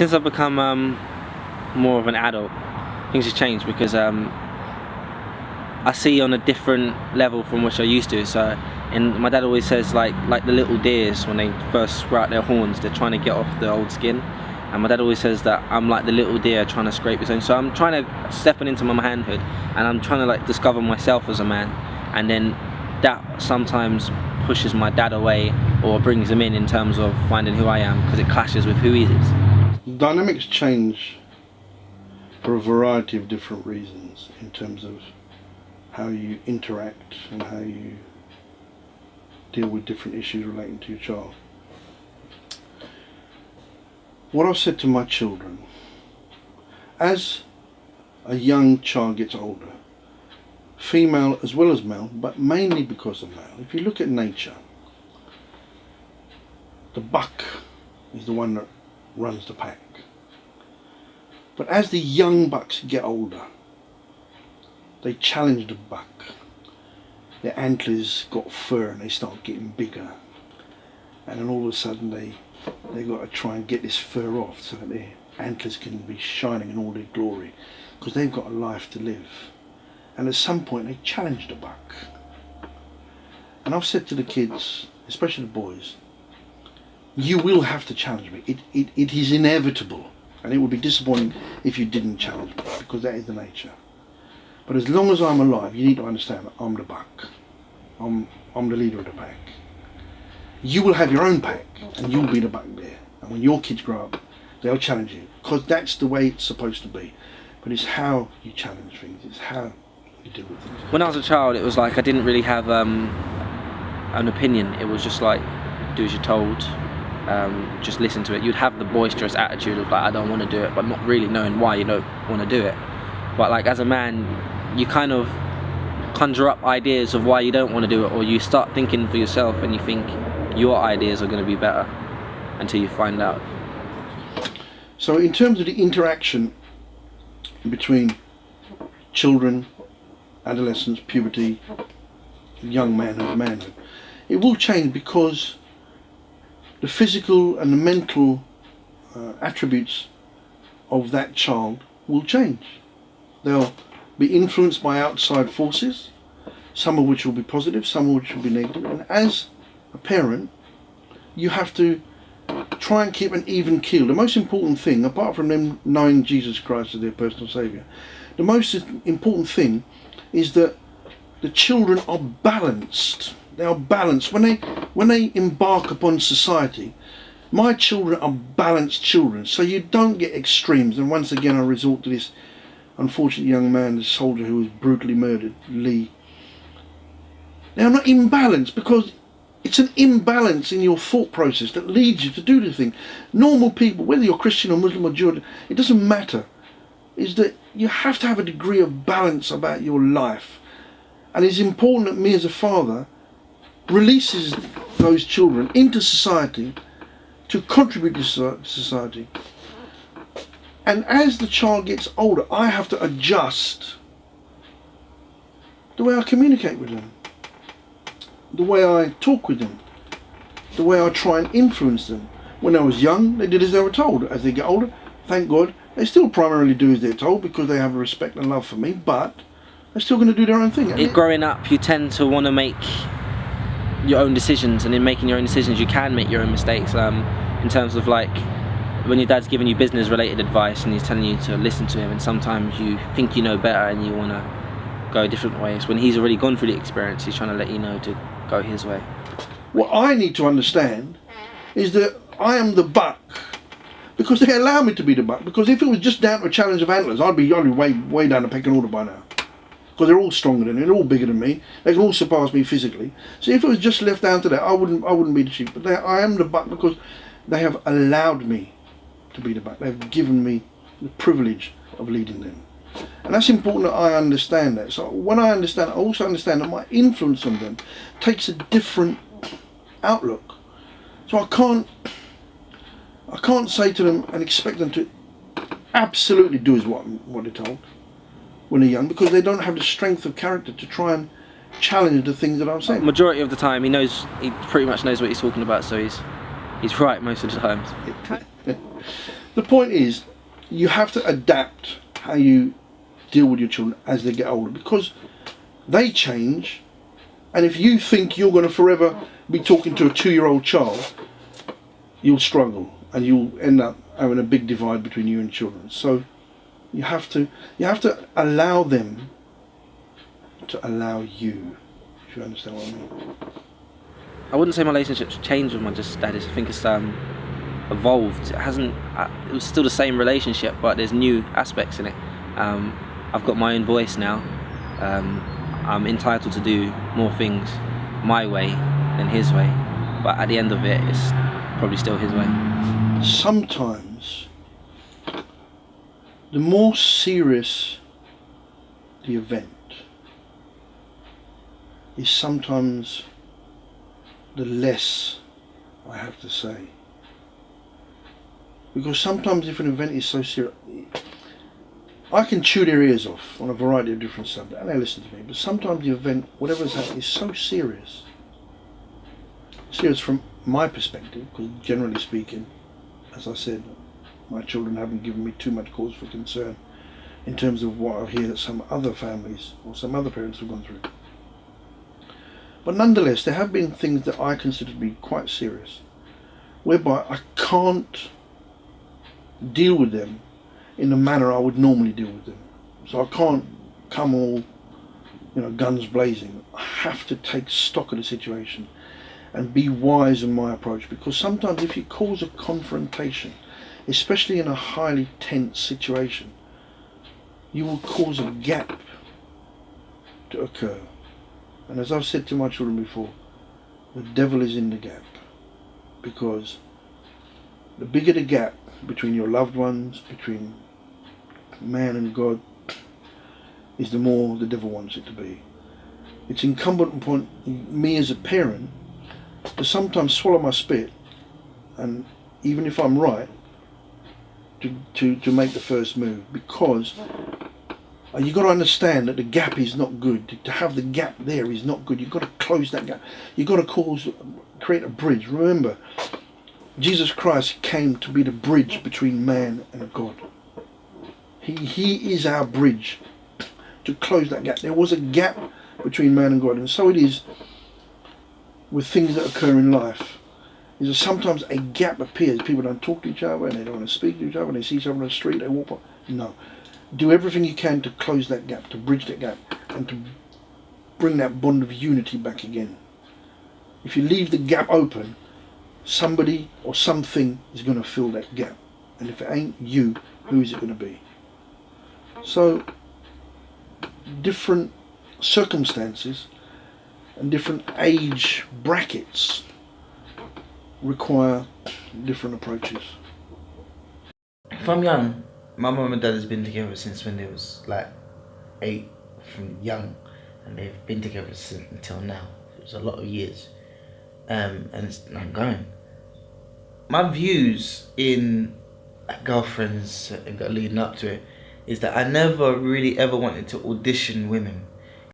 Since I've become more of an adult, things have changed because I see on a different level from which I used to. So, and my dad always says like the little deers when they first sprout their horns, they're trying to get off the old skin. And my dad always says that I'm like the little deer trying to scrape his own. So I'm trying to stepping into my manhood, and I'm trying to like discover myself as a man. And then that sometimes pushes my dad away or brings him in terms of finding who I am, because it clashes with who he is. Dynamics change for a variety of different reasons in terms of how you interact and how you deal with different issues relating to your child. What I've said to my children, as a young child gets older, female as well as male, but mainly because of male, if you look at nature, the buck is the one that runs the pack. But as the young bucks get older, they challenge the buck. Their antlers got fur and they start getting bigger. And then all of a sudden they got to try and get this fur off so that their antlers can be shining in all their glory, because they've got a life to live. And at some point they challenge the buck. And I've said to the kids, especially the boys, you will have to challenge me. It is inevitable, and it would be disappointing if you didn't challenge me, because that is the nature. But as long as I'm alive, you need to understand that I'm the buck. I'm the leader of the pack. You will have your own pack, and you'll be the buck there. And when your kids grow up, they'll challenge you, because that's the way it's supposed to be. But it's how you challenge things. It's how you deal with things. When I was a child, it was like I didn't really have an opinion. It was just like, do as you're told, just listen to it. You'd have the boisterous attitude of like, I don't want to do it, but not really knowing why you don't want to do it. But like as a man, you kind of conjure up ideas of why you don't want to do it, or you start thinking for yourself and you think your ideas are going to be better until you find out. So in terms of the interaction between children, adolescence, puberty, young manhood, it will change, because the physical and the mental attributes of that child will change. They'll be influenced by outside forces, some of which will be positive, some of which will be negative. And as a parent, you have to try and keep an even keel. The most important thing, apart from them knowing Jesus Christ as their personal saviour, the most important thing is that the children are balanced. They are balanced. When they embark upon society, my children are balanced children, so you don't get extremes. And once again I resort to this unfortunate young man, the soldier who was brutally murdered, Lee. They are not imbalanced, because it's an imbalance in your thought process that leads you to do the thing. Normal people, whether you're Christian or Muslim or Jewish, it doesn't matter, is that you have to have a degree of balance about your life. And it's important that me as a father releases those children into society to contribute to society. And as the child gets older, I have to adjust the way I communicate with them, the way I talk with them, the way I try and influence them. When I was young, they did as they were told. As they get older, thank God, they still primarily do as they're told, because they have a respect and love for me, but they're still going to do their own thing. Growing up, you tend to want to make your own decisions, and in making your own decisions, you can make your own mistakes. In terms of like, when your dad's giving you business related advice and he's telling you to listen to him, and sometimes you think you know better and you want to go different ways. When he's already gone through the experience, he's trying to let you know to go his way. What I need to understand is that I am the buck because they allow me to be the buck. Because if it was just down to a challenge of antlers, I'd be way down the pecking order by now. Because they're all stronger than me, they're all bigger than me, they can all surpass me physically. So if it was just left down to that, I wouldn't be the chief. But I am the buck because they have allowed me to be the buck. They've given me the privilege of leading them. And that's important that I understand that. So when I understand, I also understand that my influence on them takes a different outlook. So I can't say to them and expect them to absolutely do as what they're told when they're young, because they don't have the strength of character to try and challenge the things that I'm saying. Majority of the time, he pretty much knows what he's talking about, so he's right most of the times. The point is, you have to adapt how you deal with your children as they get older, because they change, and if you think you're going to forever be talking to a 2-year-old child, you'll struggle and you'll end up having a big divide between you and children. So you have to allow them to allow you, if you understand what I mean. I wouldn't say my relationship's changed with my dad. I think it's evolved. It hasn't. It was still the same relationship, but there's new aspects in it. I've got my own voice now. I'm entitled to do more things my way than his way, but at the end of it, it's probably still his way. Sometimes the more serious the event is, sometimes the less I have to say. Because sometimes if an event is so serious, I can chew their ears off on a variety of different subjects and they listen to me, but sometimes the event, whatever's happening, is so serious. Serious from my perspective, because generally speaking, as I said, my children haven't given me too much cause for concern in terms of what I hear that some other families or some other parents have gone through. But nonetheless, there have been things that I consider to be quite serious, whereby I can't deal with them in the manner I would normally deal with them. So I can't come all, guns blazing. I have to take stock of the situation and be wise in my approach, because sometimes if you cause a confrontation, especially in a highly tense situation, you will cause a gap to occur. And as I've said to my children before, the devil is in the gap, because the bigger the gap between your loved ones, between man and God, is the more the devil wants it to be. It's incumbent upon me as a parent to sometimes swallow my spit, and even if I'm right, to make the first move, because you've got to understand that the gap is not good. To have the gap there is not good. You've got to close that gap. You've got to create a bridge. Remember, Jesus Christ came to be the bridge between man and God. He is our bridge to close that gap. There was a gap between man and God, and so it is with things that occur in life. Is that sometimes a gap appears. People don't talk to each other, and they don't want to speak to each other, and they see each other on the street, they walk by. No. Do everything you can to close that gap, to bridge that gap, and to bring that bond of unity back again. If you leave the gap open, somebody or something is going to fill that gap. And if it ain't you, who is it going to be? So, different circumstances and different age brackets require different approaches. From young, my mum and dad has been together since when they was like 8, from young, and they've been together since until now. It was a lot of years, and it's ongoing. My views in girlfriends leading up to it is that I never really ever wanted to audition women.